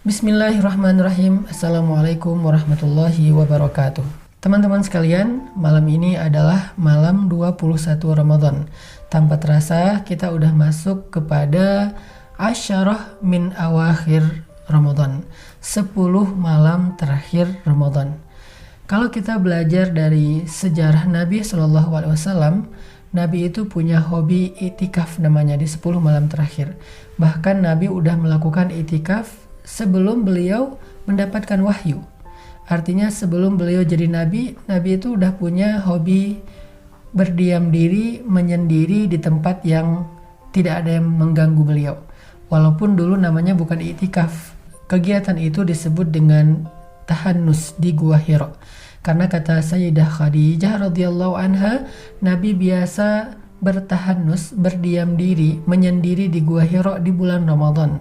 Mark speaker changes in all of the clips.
Speaker 1: Bismillahirrahmanirrahim. Assalamualaikum warahmatullahi wabarakatuh. Teman-teman sekalian, malam ini adalah malam 21 Ramadan. Tanpa terasa kita udah masuk kepada asyarah min awakhir Ramadan, 10 malam terakhir Ramadan. Kalau kita belajar dari sejarah Nabi SAW, Nabi itu punya hobi itikaf namanya di 10 malam terakhir. Bahkan Nabi udah melakukan itikaf sebelum beliau mendapatkan wahyu. Artinya sebelum beliau jadi nabi, Nabi itu udah punya hobi berdiam diri, menyendiri di tempat yang tidak ada yang mengganggu beliau. Walaupun dulu namanya bukan itikaf. Kegiatan itu disebut dengan tahannus di Gua Hira. Karena kata Sayyidah Khadijah radhiyallahu anha, Nabi biasa bertahannus, berdiam diri, menyendiri di Gua Hira di bulan Ramadan.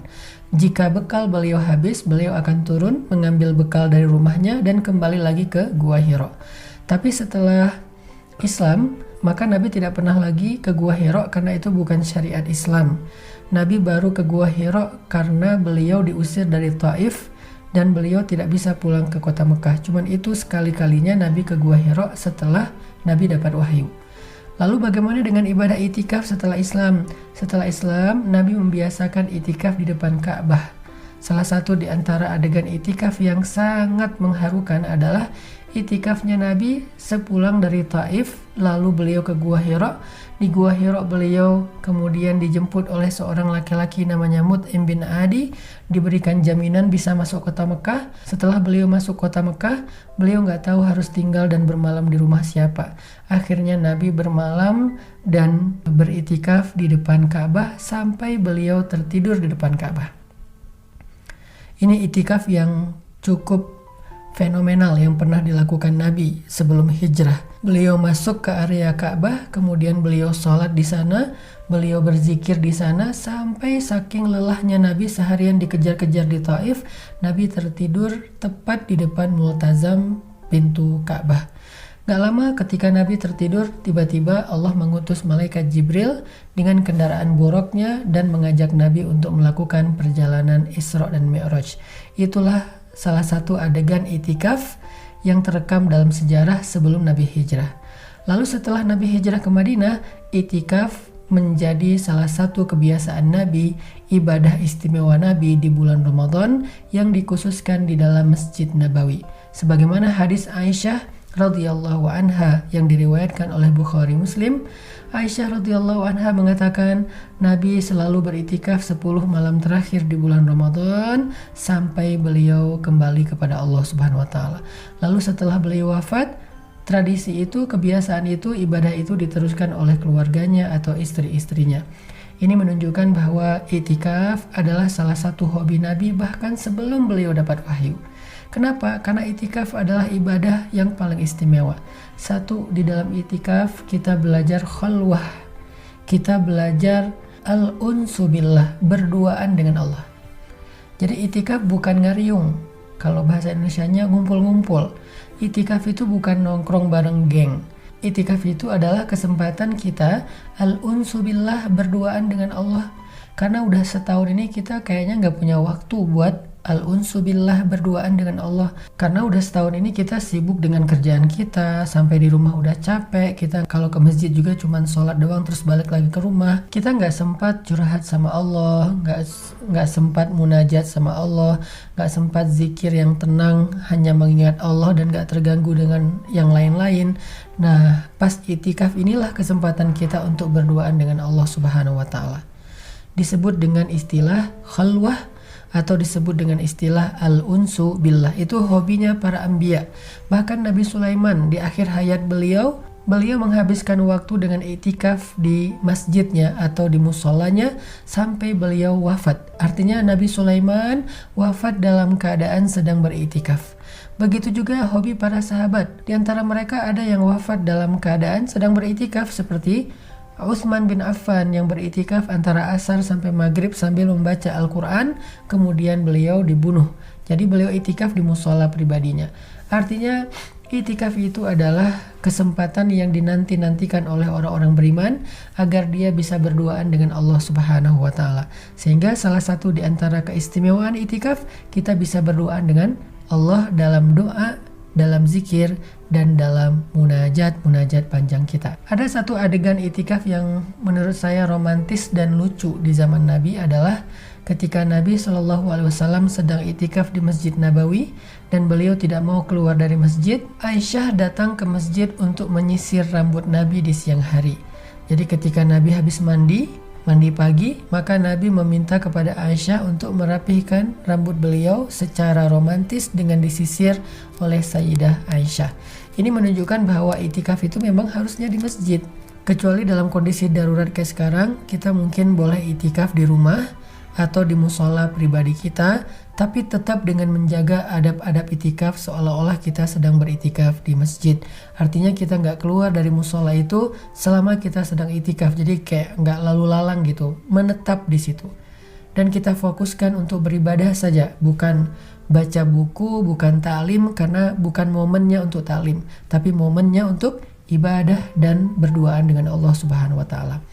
Speaker 1: Jika bekal beliau habis, beliau akan turun mengambil bekal dari rumahnya dan kembali lagi ke Gua Hira. Tapi setelah Islam, maka Nabi tidak pernah lagi ke Gua Hira karena itu bukan syariat Islam. Nabi baru ke Gua Hira karena beliau diusir dari Taif dan beliau tidak bisa pulang ke kota Mekah. Cuman itu sekali-kalinya Nabi ke Gua Hira setelah Nabi dapat wahyu. Lalu bagaimana dengan ibadah itikaf setelah Islam? Setelah Islam, Nabi membiasakan itikaf di depan Ka'bah. Salah satu di antara adegan itikaf yang sangat mengharukan adalah itikafnya Nabi sepulang dari Taif, lalu beliau ke Gua Hira. Di Gua Hira beliau kemudian dijemput oleh seorang laki-laki namanya Mut'im bin Adi, diberikan jaminan bisa masuk kota Mekah. Setelah beliau masuk kota Mekah, beliau nggak tahu harus tinggal dan bermalam di rumah siapa. Akhirnya Nabi bermalam dan beritikaf di depan Ka'bah sampai beliau tertidur di depan Ka'bah. Ini itikaf yang cukup fenomenal yang pernah dilakukan Nabi sebelum hijrah. Beliau masuk ke area Ka'bah, kemudian beliau sholat di sana, beliau berzikir di sana sampai saking lelahnya Nabi seharian dikejar-kejar di Taif, Nabi tertidur tepat di depan multazam pintu Ka'bah. Gak lama ketika Nabi tertidur, tiba-tiba Allah mengutus malaikat Jibril dengan kendaraan buruknya dan mengajak Nabi untuk melakukan perjalanan Isra dan Mi'raj. Itulah salah satu adegan itikaf yang terekam dalam sejarah sebelum Nabi hijrah. Lalu setelah Nabi hijrah ke Madinah, itikaf menjadi salah satu kebiasaan Nabi, ibadah istimewa Nabi di bulan Ramadan yang dikhususkan di dalam Masjid Nabawi. Sebagaimana hadis Aisyah radhiyallahu anha yang diriwayatkan oleh Bukhari Muslim, Aisyah radhiyallahu anha mengatakan Nabi selalu beritikaf 10 malam terakhir di bulan Ramadan sampai beliau kembali kepada Allah Subhanahu wa taala. Lalu setelah beliau wafat, tradisi itu, kebiasaan itu, ibadah itu diteruskan oleh keluarganya atau istri-istrinya. Ini menunjukkan bahwa itikaf adalah salah satu hobi Nabi bahkan sebelum beliau dapat wahyu. Kenapa? Karena itikaf adalah ibadah yang paling istimewa. Satu, di dalam itikaf kita belajar khalwah. Kita belajar al-unsu billah, berduaan dengan Allah. Jadi itikaf bukan ngariung. Kalau bahasa Indonesianya ngumpul-ngumpul. Itikaf itu bukan nongkrong bareng geng. Itikaf itu adalah kesempatan kita al-unsu billah, berduaan dengan Allah. Karena udah setahun ini kita kayaknya nggak punya waktu buat al-unsu billah, berduaan dengan Allah. Karena udah setahun ini kita sibuk dengan kerjaan kita, sampai di rumah udah capek. Kita kalau ke masjid juga cuman sholat doang terus balik lagi ke rumah. Kita nggak sempat curhat sama Allah, nggak sempat munajat sama Allah, nggak sempat zikir yang tenang, hanya mengingat Allah dan nggak terganggu dengan yang lain-lain. Nah, pas itikaf inilah kesempatan kita untuk berduaan dengan Allah Subhanahu wa taala. Disebut dengan istilah khalwah atau disebut dengan istilah al-unsu billah. Itu hobinya para anbiya. Bahkan Nabi Sulaiman di akhir hayat beliau menghabiskan waktu dengan itikaf di masjidnya atau di musolanya sampai beliau wafat. Artinya Nabi Sulaiman wafat dalam keadaan sedang beritikaf. Begitu juga hobi para sahabat. Di antara mereka ada yang wafat dalam keadaan sedang beritikaf seperti Utsman bin Affan yang beritikaf antara asar sampai maghrib sambil membaca Al-Quran, kemudian beliau dibunuh. Jadi beliau itikaf di musola pribadinya. Artinya I'tikaf itu adalah kesempatan yang dinanti-nantikan oleh orang-orang beriman agar dia bisa berduaan dengan Allah Subhanahu wa taala. Sehingga salah satu di antara keistimewaan i'tikaf, kita bisa berduaan dengan Allah dalam doa, dalam zikir, dan dalam munajat panjang kita. Ada satu adegan i'tikaf yang menurut saya romantis dan lucu di zaman Nabi adalah ketika Nabi SAW sedang i'tikaf di Masjid Nabawi dan beliau tidak mau keluar dari masjid. Aisyah datang ke masjid untuk menyisir rambut Nabi di siang hari. Jadi ketika Nabi habis mandi pagi, maka Nabi meminta kepada Aisyah untuk merapihkan rambut beliau secara romantis dengan disisir oleh Sayyidah Aisyah. Ini menunjukkan bahwa i'tikaf itu memang harusnya di masjid. Kecuali dalam kondisi darurat kayak sekarang, kita mungkin boleh i'tikaf di rumah atau di musola pribadi kita, tapi tetap dengan menjaga adab-adab i'tikaf seolah-olah kita sedang beritikaf di masjid. Artinya kita nggak keluar dari musola itu selama kita sedang i'tikaf, jadi kayak nggak lalu lalang gitu, menetap di situ. Dan kita fokuskan untuk beribadah saja, bukan baca buku, bukan ta'lim, karena bukan momennya untuk ta'lim, tapi momennya untuk ibadah dan berduaan dengan Allah Subhanahu wa taala.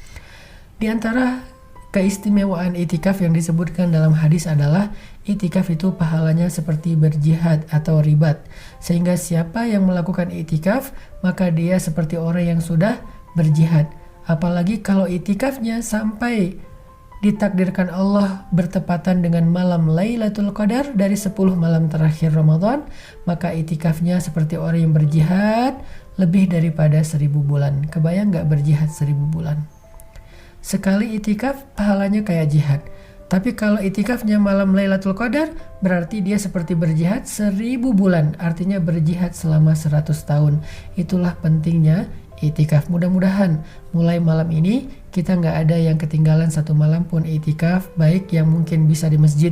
Speaker 1: Di antara keistimewaan i'tikaf yang disebutkan dalam hadis adalah i'tikaf itu pahalanya seperti berjihad atau ribat. Sehingga siapa yang melakukan i'tikaf, maka dia seperti orang yang sudah berjihad. Apalagi kalau i'tikafnya sampai ditakdirkan Allah bertepatan dengan malam Lailatul Qadar dari 10 malam terakhir Ramadan, maka i'tikafnya seperti orang yang berjihad lebih daripada 1000 bulan. Kebayang gak berjihad 1000 bulan? Sekali i'tikaf pahalanya kayak jihad. Tapi kalau i'tikafnya malam Lailatul Qadar, berarti dia seperti berjihad 1000 bulan. Artinya berjihad selama 100 tahun. Itulah pentingnya i'tikaf. Mudah-mudahan mulai malam ini kita nggak ada yang ketinggalan satu malam pun i'tikaf. Baik yang mungkin bisa di masjid,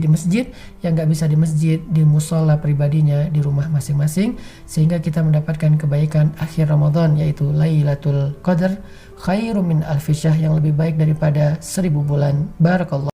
Speaker 1: yang nggak bisa di masjid, di musola pribadinya, di rumah masing-masing. Sehingga kita mendapatkan kebaikan akhir Ramadan, yaitu Lailatul Qadar khairum min alfi syahr, yang lebih baik daripada 1000 bulan. Barakallah.